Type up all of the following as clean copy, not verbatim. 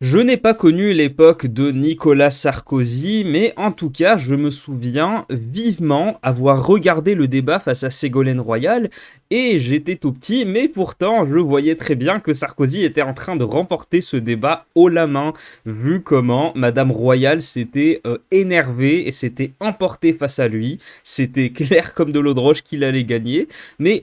Je n'ai pas connu l'époque de Nicolas Sarkozy, mais en tout cas, je me souviens vivement avoir regardé le débat face à Ségolène Royal, et j'étais tout petit, mais pourtant, je voyais très bien que Sarkozy était en train de remporter ce débat haut la main, vu comment Madame Royal s'était énervée et s'était emportée face à lui. C'était clair comme de l'eau de roche qu'il allait gagner, mais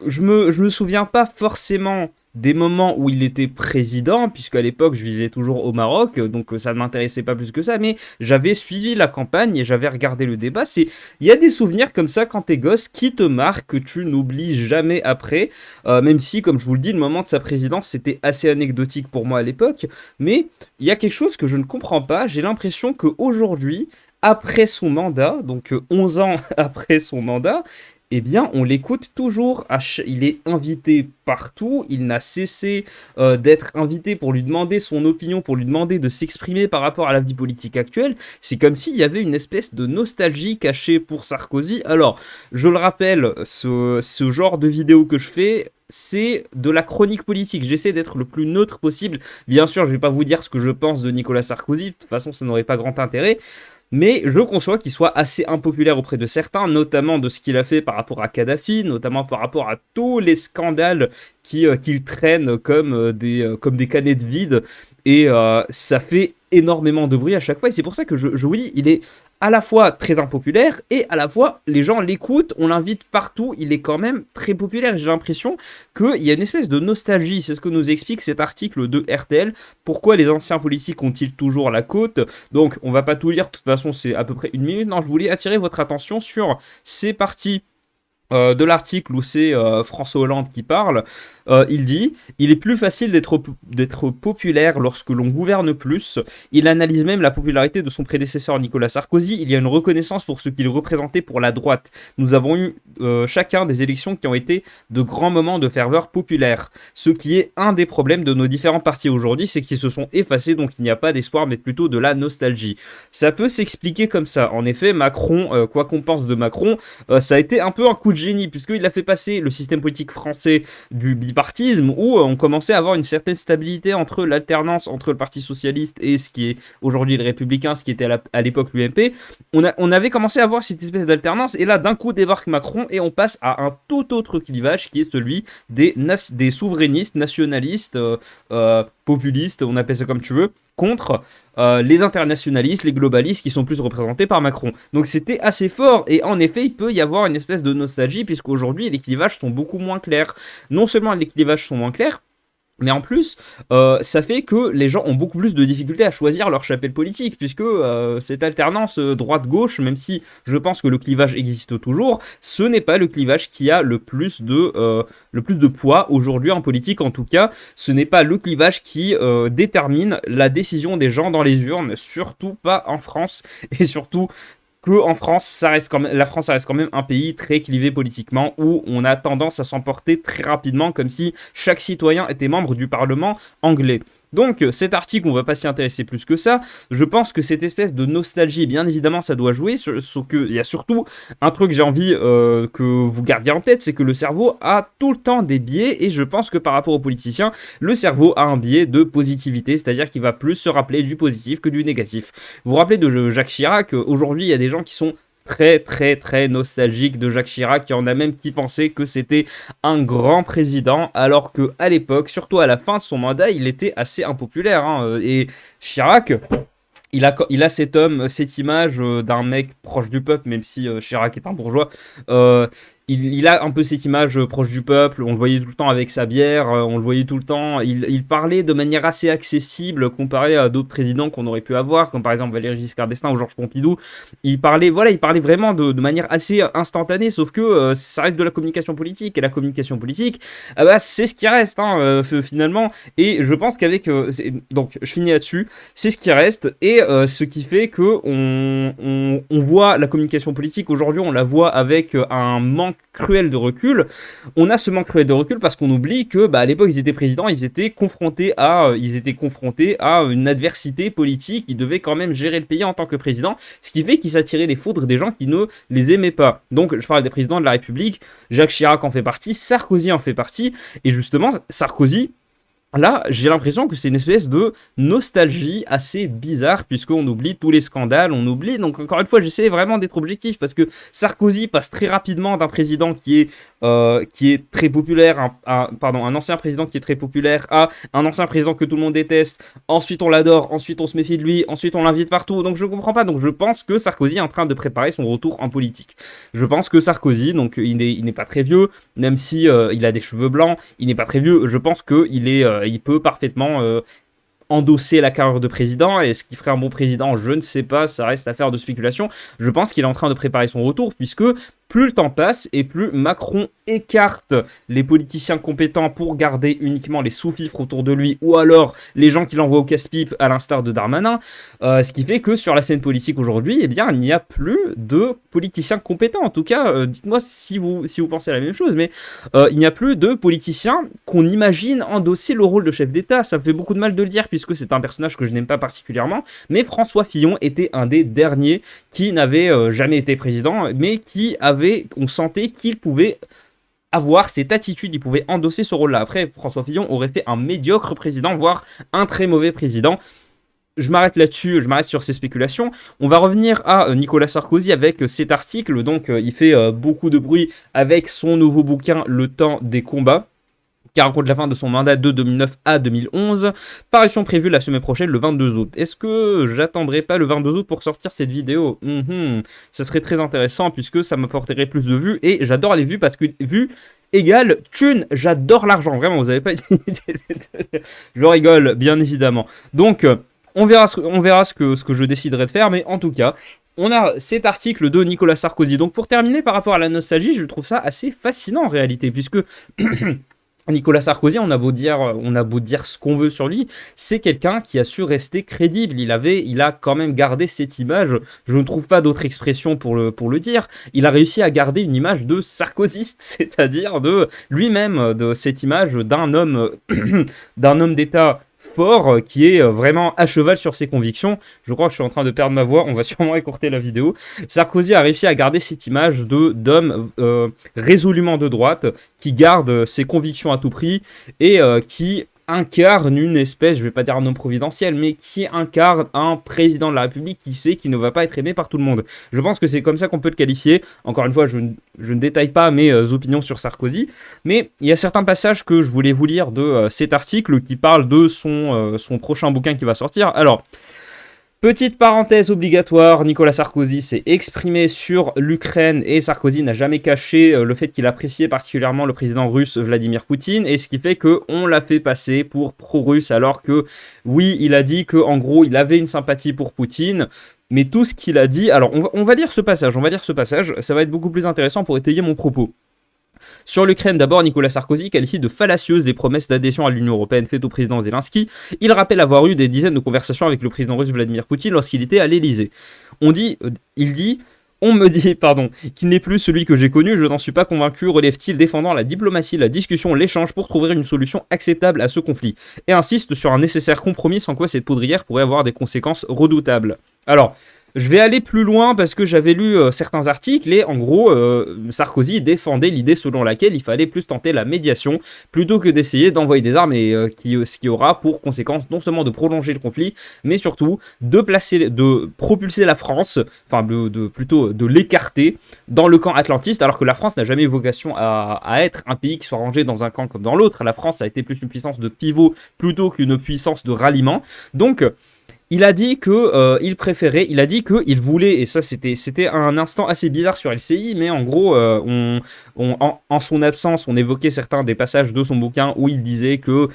je me souviens pas forcément des moments où il était président, puisqu'à l'époque je vivais toujours au Maroc, donc ça ne m'intéressait pas plus que ça, mais j'avais suivi la campagne et j'avais regardé le débat. Il y a des souvenirs comme ça quand t'es gosse qui te marquent, que tu n'oublies jamais après, même si, comme je vous le dis, le moment de sa présidence c'était assez anecdotique pour moi à l'époque, mais il y a quelque chose que je ne comprends pas. J'ai l'impression qu'aujourd'hui, après son mandat, donc 11 ans après son mandat, eh bien, on l'écoute toujours. Il est invité partout. Il n'a cessé d'être invité pour lui demander son opinion, pour lui demander de s'exprimer par rapport à la vie politique actuelle. C'est comme s'il y avait une espèce de nostalgie cachée pour Sarkozy. Alors, je le rappelle, ce genre de vidéo que je fais, c'est de la chronique politique. J'essaie d'être le plus neutre possible. Bien sûr, je ne vais pas vous dire ce que je pense de Nicolas Sarkozy. De toute façon, ça n'aurait pas grand intérêt. Mais je conçois qu'il soit assez impopulaire auprès de certains, notamment de ce qu'il a fait par rapport à Kadhafi, notamment par rapport à tous les scandales qu'il traîne comme des canettes vides. Et ça fait énormément de bruit à chaque fois. Et c'est pour ça que je vous dis, il est à la fois très impopulaire et à la fois les gens l'écoutent, on l'invite partout, il est quand même très populaire. J'ai l'impression qu'il y a une espèce de nostalgie, c'est ce que nous explique cet article de RTL. Pourquoi les anciens politiques ont-ils toujours la côte? Donc on va pas tout lire, de toute façon c'est à peu près une minute. Non, je voulais attirer votre attention sur ces parties de l'article où c'est François Hollande qui parle. Il dit: il est plus facile d'être populaire lorsque l'on gouverne plus. Il analyse même la popularité de son prédécesseur Nicolas Sarkozy. Il y a une reconnaissance pour ce qu'il représentait pour la droite. Nous avons eu chacun des élections qui ont été de grands moments de ferveur populaire. Ce qui est un des problèmes de nos différents partis aujourd'hui, c'est qu'ils se sont effacés, donc il n'y a pas d'espoir, mais plutôt de la nostalgie. Ça peut s'expliquer comme ça. En effet, Macron, quoi qu'on pense de Macron, ça a été un peu un coup de génie, puisqu'il a fait passer le système politique français du bipartisme, où on commençait à avoir une certaine stabilité entre l'alternance entre le Parti Socialiste et ce qui est aujourd'hui le Républicain, ce qui était à l'époque l'UMP. On avait commencé à avoir cette espèce d'alternance, et là d'un coup débarque Macron, et on passe à un tout autre clivage, qui est celui des souverainistes, nationalistes, populistes, on appelle ça comme tu veux, contre les internationalistes, les globalistes qui sont plus représentés par Macron. Donc c'était assez fort, et en effet il peut y avoir une espèce de nostalgie, puisqu'aujourd'hui les clivages sont beaucoup moins clairs. Non seulement les clivages sont moins clairs, mais en plus, ça fait que les gens ont beaucoup plus de difficultés à choisir leur chapelle politique, puisque cette alternance droite-gauche, même si je pense que le clivage existe toujours, ce n'est pas le clivage qui a le plus de poids aujourd'hui en politique. En tout cas, ce n'est pas le clivage qui détermine la décision des gens dans les urnes, surtout pas en France, et surtout que en France, la France, ça reste quand même un pays très clivé politiquement, où on a tendance à s'emporter très rapidement, comme si chaque citoyen était membre du Parlement anglais. Donc cet article, on va pas s'y intéresser plus que ça. Je pense que cette espèce de nostalgie, bien évidemment, ça doit jouer. Sauf qu'il y a surtout un truc que j'ai envie que vous gardiez en tête, c'est que le cerveau a tout le temps des biais, et je pense que par rapport aux politiciens, le cerveau a un biais de positivité, c'est-à-dire qu'il va plus se rappeler du positif que du négatif. Vous vous rappelez de Jacques Chirac? Aujourd'hui, il y a des gens qui sont très très très nostalgiques de Jacques Chirac. Il y en a même qui pensaient que c'était un grand président, alors que à l'époque, surtout à la fin de son mandat, il était assez impopulaire, hein. Et Chirac, il a cette image d'un mec proche du peuple, même si Chirac est un bourgeois. Euh, il a un peu cette image proche du peuple, on le voyait tout le temps avec sa bière, on le voyait tout le temps, il parlait de manière assez accessible comparé à d'autres présidents qu'on aurait pu avoir, comme par exemple Valéry Giscard d'Estaing ou Georges Pompidou. Il parlait vraiment de manière assez instantanée, sauf que ça reste de la communication politique, et la communication politique, bah, c'est ce qui reste, hein, finalement, et je pense qu'avec... donc, je finis là-dessus, c'est ce qui reste, et ce qui fait que on voit la communication politique aujourd'hui, on la voit avec un manque cruel de recul. On a ce manque cruel de recul parce qu'on oublie que à l'époque ils étaient présidents, ils étaient confrontés à une adversité politique, ils devaient quand même gérer le pays en tant que président, ce qui fait qu'ils s'attiraient les foudres des gens qui ne les aimaient pas. Donc je parle des présidents de la République, Jacques Chirac en fait partie, Sarkozy en fait partie, et justement Sarkozy, Là, j'ai l'impression que c'est une espèce de nostalgie assez bizarre, puisqu'on oublie tous les scandales, on oublie, donc encore une fois, j'essaie vraiment d'être objectif, parce que Sarkozy passe très rapidement d'un président qui est très populaire, un ancien président qui est très populaire, à un ancien président que tout le monde déteste, ensuite on l'adore, ensuite on se méfie de lui, ensuite on l'invite partout, donc je comprends pas, donc je pense que Sarkozy est en train de préparer son retour en politique. Je pense que Sarkozy, donc il n'est pas très vieux, même si il a des cheveux blancs, il n'est pas très vieux, je pense il peut parfaitement endosser la carrière de président, et ce qui ferait un bon président, je ne sais pas, ça reste affaire de spéculation. Je pense qu'il est en train de préparer son retour, puisque plus le temps passe et plus Macron écarte les politiciens compétents pour garder uniquement les sous-fifres autour de lui, ou alors les gens qui l'envoient au casse-pipe, à l'instar de Darmanin, ce qui fait que sur la scène politique aujourd'hui, eh bien, il n'y a plus de politiciens compétents. En tout cas, dites-moi si vous pensez la même chose, mais il n'y a plus de politiciens qu'on imagine endosser le rôle de chef d'État. Ça me fait beaucoup de mal de le dire, puisque c'est un personnage que je n'aime pas particulièrement, mais François Fillon était un des derniers qui n'avait jamais été président, mais on sentait qu'il pouvait avoir cette attitude, il pouvait endosser ce rôle-là. Après, François Fillon aurait fait un médiocre président, voire un très mauvais président. Je m'arrête là-dessus, je m'arrête sur ces spéculations. On va revenir à Nicolas Sarkozy avec cet article. Donc, il fait beaucoup de bruit avec son nouveau bouquin, Le temps des combats, qui raconte la fin de son mandat de 2009 à 2011. Parution prévue la semaine prochaine, le 22 août. Est-ce que j'attendrai pas le 22 août pour sortir cette vidéo? Ça serait très intéressant, puisque ça m'apporterait plus de vues, et j'adore les vues, parce que vues égale thune, j'adore l'argent, vraiment, vous avez pas idée. Je rigole, bien évidemment. Donc, on verra ce que je déciderai de faire, mais en tout cas, on a cet article de Nicolas Sarkozy. Donc, pour terminer, par rapport à la nostalgie, je trouve ça assez fascinant en réalité, puisque Nicolas Sarkozy, on a beau dire ce qu'on veut sur lui, c'est quelqu'un qui a su rester crédible. Il a quand même gardé cette image. Je ne trouve pas d'autre expression pour le dire. Il a réussi à garder une image de sarkozyste, c'est-à-dire de lui-même, de cette image d'un homme d'État fort, qui est vraiment à cheval sur ses convictions. Je crois que je suis en train de perdre ma voix, on va sûrement écourter la vidéo. Sarkozy a réussi à garder cette image d'homme résolument de droite, qui garde ses convictions à tout prix, et qui incarne une espèce, je vais pas dire un homme providentiel, mais qui incarne un président de la République qui sait qu'il ne va pas être aimé par tout le monde. Je pense que c'est comme ça qu'on peut le qualifier. Encore une fois, je ne détaille pas mes opinions sur Sarkozy, mais il y a certains passages que je voulais vous lire de cet article qui parle de son prochain bouquin qui va sortir. Alors, petite parenthèse obligatoire, Nicolas Sarkozy s'est exprimé sur l'Ukraine, et Sarkozy n'a jamais caché le fait qu'il appréciait particulièrement le président russe Vladimir Poutine, et ce qui fait qu'on l'a fait passer pour pro-russe, alors que oui, il a dit qu'en gros il avait une sympathie pour Poutine, mais tout ce qu'il a dit... Alors on va lire ce passage, ça va être beaucoup plus intéressant pour étayer mon propos. Sur l'Ukraine, d'abord, Nicolas Sarkozy qualifie de fallacieuses des promesses d'adhésion à l'Union européenne faites au président Zelensky. Il rappelle avoir eu des dizaines de conversations avec le président russe Vladimir Poutine lorsqu'il était à l'Elysée. On me dit, qu'il n'est plus celui que j'ai connu, je n'en suis pas convaincu, relève-t-il, défendant la diplomatie, la discussion, l'échange pour trouver une solution acceptable à ce conflit, et insiste sur un nécessaire compromis sans quoi cette poudrière pourrait avoir des conséquences redoutables. Alors, je vais aller plus loin parce que j'avais lu certains articles, et en gros, Sarkozy défendait l'idée selon laquelle il fallait plus tenter la médiation plutôt que d'essayer d'envoyer des armes, et ce qui aura pour conséquence non seulement de prolonger le conflit, mais surtout de propulser la France, plutôt de l'écarter dans le camp atlantiste, alors que la France n'a jamais eu vocation à être un pays qui soit rangé dans un camp comme dans l'autre. La France a été plus une puissance de pivot plutôt qu'une puissance de ralliement. Donc, il a dit qu'il voulait, et ça c'était un instant assez bizarre sur LCI, mais en gros, en son absence, on évoquait certains des passages de son bouquin où il disait qu'il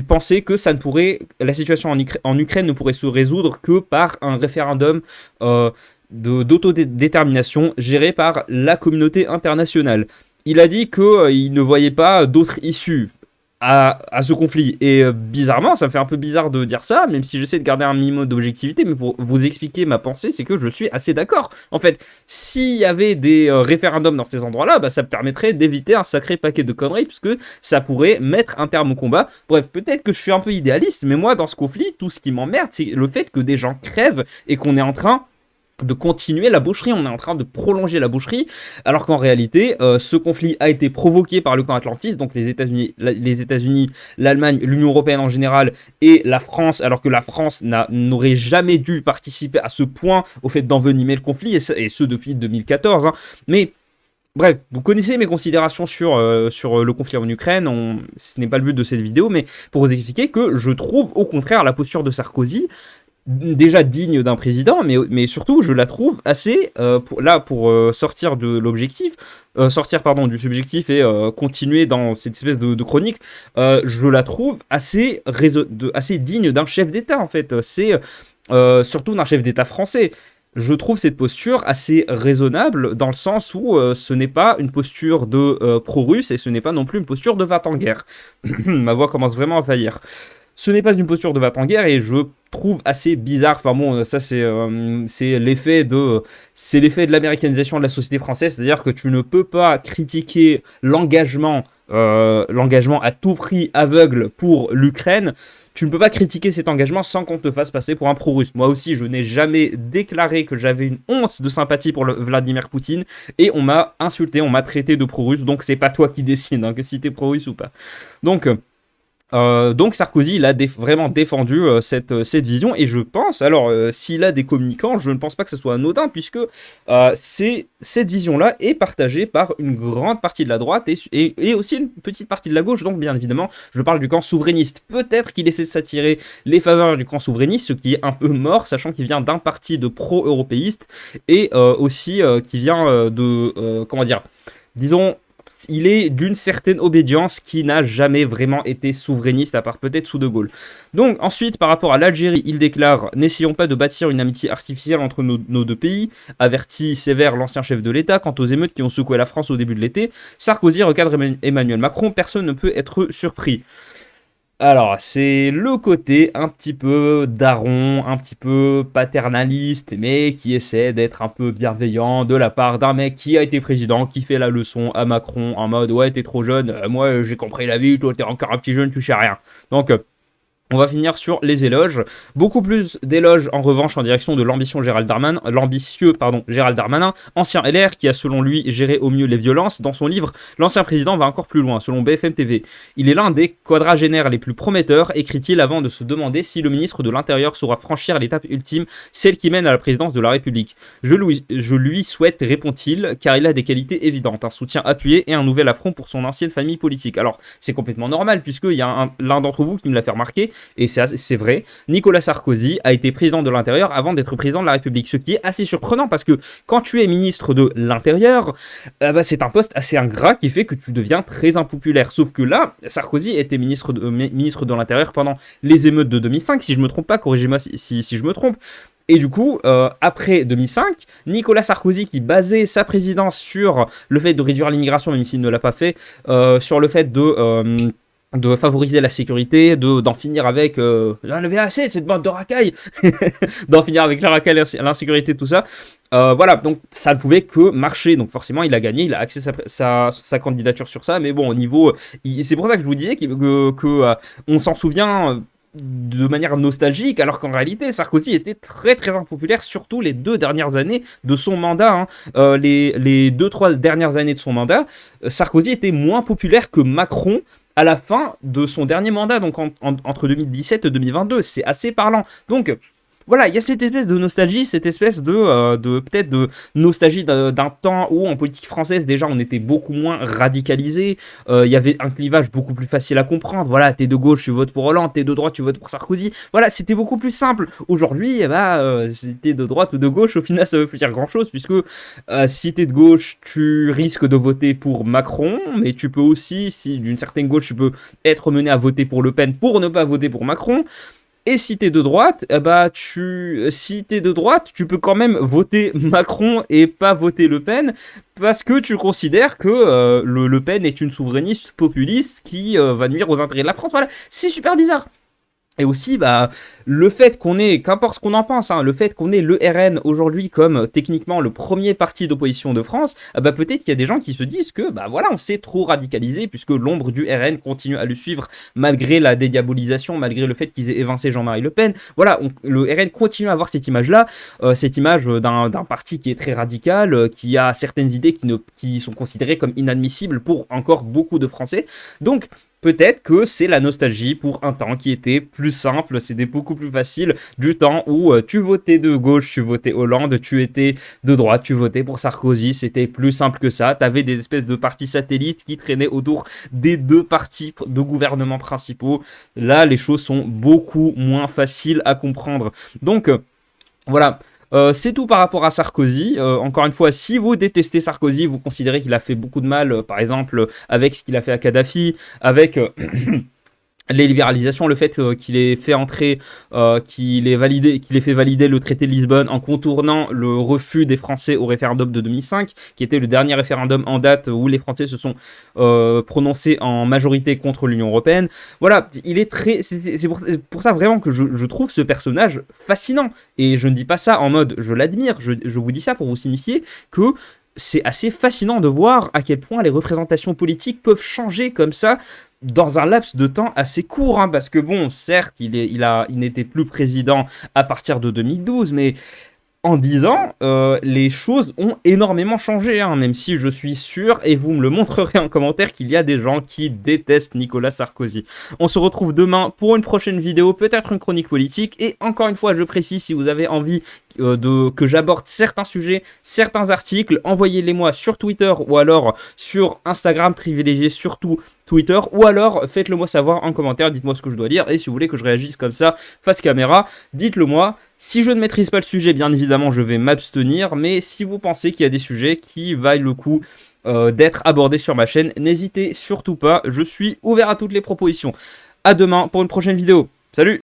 pensait que la situation en Ukraine ne pourrait se résoudre que par un référendum d'autodétermination géré par la communauté internationale. Il a dit qu'il ne voyait pas d'autre issue à ce conflit, et bizarrement, ça me fait un peu bizarre de dire ça, même si j'essaie de garder un minimum d'objectivité, mais pour vous expliquer ma pensée, c'est que je suis assez d'accord. En fait, s'il y avait des référendums dans ces endroits-là, ça permettrait d'éviter un sacré paquet de conneries, puisque ça pourrait mettre un terme au combat. Bref, peut-être que je suis un peu idéaliste, mais moi, dans ce conflit, tout ce qui m'emmerde, c'est le fait que des gens crèvent, et qu'on est en train de continuer la boucherie, on est en train de prolonger la boucherie, alors qu'en réalité, ce conflit a été provoqué par le camp atlantiste, donc les États-Unis, l'Allemagne, l'Union européenne en général, et la France, alors que la France n'aurait jamais dû participer à ce point au fait d'envenimer le conflit, et ce depuis 2014, hein. Mais bref, vous connaissez mes considérations sur le conflit en Ukraine, ce n'est pas le but de cette vidéo, mais pour vous expliquer que je trouve au contraire la posture de Sarkozy déjà digne d'un président, mais surtout je la trouve assez, pour sortir de l'objectif, sortir pardon du subjectif et continuer dans cette espèce de chronique, je la trouve assez digne d'un chef d'État en fait, c'est surtout d'un chef d'État français. Je trouve cette posture assez raisonnable dans le sens où ce n'est pas une posture de pro-russe et ce n'est pas non plus une posture de va-t-en-guerre. Ma voix commence vraiment à faillir. Ce n'est pas une posture de va-t-en-guerre et je trouve assez bizarre. Enfin bon, ça c'est l'effet de l'américanisation de la société française, c'est-à-dire que tu ne peux pas critiquer l'engagement à tout prix aveugle pour l'Ukraine. Tu ne peux pas critiquer cet engagement sans qu'on te fasse passer pour un pro-russe. Moi aussi, je n'ai jamais déclaré que j'avais une once de sympathie pour Vladimir Poutine et on m'a insulté, on m'a traité de pro-russe. Donc c'est pas toi qui décide hein, que si t'es pro-russe ou pas. Donc Sarkozy, il a vraiment défendu cette vision, et je pense, alors s'il a des communicants, je ne pense pas que ce soit anodin, puisque cette vision-là est partagée par une grande partie de la droite et aussi une petite partie de la gauche, donc bien évidemment, je parle du camp souverainiste. Peut-être qu'il essaie de s'attirer les faveurs du camp souverainiste, ce qui est un peu mort, sachant qu'il vient d'un parti de pro-européistes, et aussi qui vient comment dire, disons, il est d'une certaine obédience qui n'a jamais vraiment été souverainiste, à part peut-être sous De Gaulle. Donc ensuite, par rapport à l'Algérie, il déclare « N'essayons pas de bâtir une amitié artificielle entre nos deux pays », avertit sévère l'ancien chef de l'État. Quant aux émeutes qui ont secoué la France au début de l'été, Sarkozy recadre Emmanuel Macron, personne ne peut être surpris. Alors, c'est le côté un petit peu daron, un petit peu paternaliste, mais qui essaie d'être un peu bienveillant de la part d'un mec qui a été président, qui fait la leçon à Macron en mode « Ouais, t'es trop jeune, moi j'ai compris la vie, toi t'es encore un petit jeune, tu sais rien. » Donc, on va finir sur les éloges. Beaucoup plus d'éloges en revanche en direction de l'ambitieux Gérald Darmanin, ancien LR qui a selon lui géré au mieux les violences. Dans son livre, l'ancien président va encore plus loin, selon BFM TV. Il est l'un des quadragénaires les plus prometteurs, écrit-il avant de se demander si le ministre de l'Intérieur saura franchir l'étape ultime, celle qui mène à la présidence de la République. Je lui souhaite, répond-il, car il a des qualités évidentes, un soutien appuyé et un nouvel affront pour son ancienne famille politique. Alors, c'est complètement normal, puisqu'il y a l'un d'entre vous qui me l'a fait remarquer, et c'est vrai, Nicolas Sarkozy a été président de l'Intérieur avant d'être président de la République, ce qui est assez surprenant parce que quand tu es ministre de l'Intérieur, c'est un poste assez ingrat qui fait que tu deviens très impopulaire. Sauf que là, Sarkozy était ministre de l'Intérieur pendant les émeutes de 2005, si je me trompe pas, corrigez-moi si je me trompe. Et du coup, après 2005, Nicolas Sarkozy, qui basait sa présidence sur le fait de réduire l'immigration, même s'il ne l'a pas fait, sur le fait de favoriser la sécurité, d'en finir avec j'en avais assez de cette bande de racailles, d'en finir avec la racaille, l'insécurité, tout ça. Voilà, donc ça ne pouvait que marcher, donc forcément il a gagné, il a axé sa candidature sur ça, mais bon, au niveau, c'est pour ça que je vous disais que on s'en souvient de manière nostalgique, alors qu'en réalité Sarkozy était très très impopulaire, surtout les 2 dernières années de son mandat, hein. Les 2-3 dernières années de son mandat, Sarkozy était moins populaire que Macron à la fin de son dernier mandat, donc entre 2017 et 2022, c'est assez parlant. Donc voilà, il y a cette espèce de nostalgie, cette espèce peut-être de nostalgie d'un temps où en politique française déjà on était beaucoup moins radicalisé, il y avait un clivage beaucoup plus facile à comprendre. Voilà, t'es de gauche, tu votes pour Hollande, t'es de droite, tu votes pour Sarkozy. Voilà, c'était beaucoup plus simple. Aujourd'hui, si t'es de droite ou de gauche, au final ça veut plus dire grand-chose, puisque si t'es de gauche, tu risques de voter pour Macron, mais tu peux aussi, si d'une certaine gauche, tu peux être mené à voter pour Le Pen pour ne pas voter pour Macron. Et si t'es de droite, tu peux quand même voter Macron et pas voter Le Pen, parce que tu considères que Le Pen est une souverainiste populiste qui va nuire aux intérêts de la France. Voilà, c'est super bizarre. Et aussi, bah, le fait qu'on ait, qu'importe ce qu'on en pense, hein, le fait qu'on ait le RN aujourd'hui comme techniquement le premier parti d'opposition de France, bah, peut-être qu'il y a des gens qui se disent que bah, voilà, on s'est trop radicalisé puisque l'ombre du RN continue à le suivre malgré la dédiabolisation, malgré le fait qu'ils aient évincé Jean-Marie Le Pen. Voilà, le RN continue à avoir cette image-là, cette image d'un parti qui est très radical, qui a certaines idées qui sont considérées comme inadmissibles pour encore beaucoup de Français. Donc, peut-être que c'est la nostalgie pour un temps qui était plus simple, c'était beaucoup plus facile, du temps où tu votais de gauche, tu votais Hollande, tu étais de droite, tu votais pour Sarkozy, c'était plus simple que ça. T'avais des espèces de partis satellites qui traînaient autour des deux partis de gouvernement principaux. Là, les choses sont beaucoup moins faciles à comprendre. Donc, voilà. C'est tout par rapport à Sarkozy. Encore une fois, si vous détestez Sarkozy, vous considérez qu'il a fait beaucoup de mal, par exemple, avec ce qu'il a fait à Kadhafi, avec les libéralisations, le fait qu'il ait fait entrer, qu'il ait fait valider le traité de Lisbonne en contournant le refus des Français au référendum de 2005, qui était le dernier référendum en date où les Français se sont prononcés en majorité contre l'Union européenne. Voilà, il est très, c'est pour ça vraiment que je trouve ce personnage fascinant. Et je ne dis pas ça en mode je l'admire, je vous dis ça pour vous signifier que c'est assez fascinant de voir à quel point les représentations politiques peuvent changer comme ça dans un laps de temps assez court, hein, parce que bon, certes, il n'était plus président à partir de 2012, mais en 10 ans, les choses ont énormément changé, hein, même si je suis sûr, et vous me le montrerez en commentaire, qu'il y a des gens qui détestent Nicolas Sarkozy. On se retrouve demain pour une prochaine vidéo, peut-être une chronique politique, et encore une fois, je précise, si vous avez envie que j'aborde certains sujets, certains articles, envoyez-les-moi sur Twitter ou alors sur Instagram, privilégiez surtout Twitter, ou alors faites-le moi savoir en commentaire, dites-moi ce que je dois dire, et si vous voulez que je réagisse comme ça, face caméra, dites-le moi. Si je ne maîtrise pas le sujet, bien évidemment, je vais m'abstenir, mais si vous pensez qu'il y a des sujets qui valent le coup d'être abordés sur ma chaîne, n'hésitez surtout pas, je suis ouvert à toutes les propositions. À demain pour une prochaine vidéo. Salut!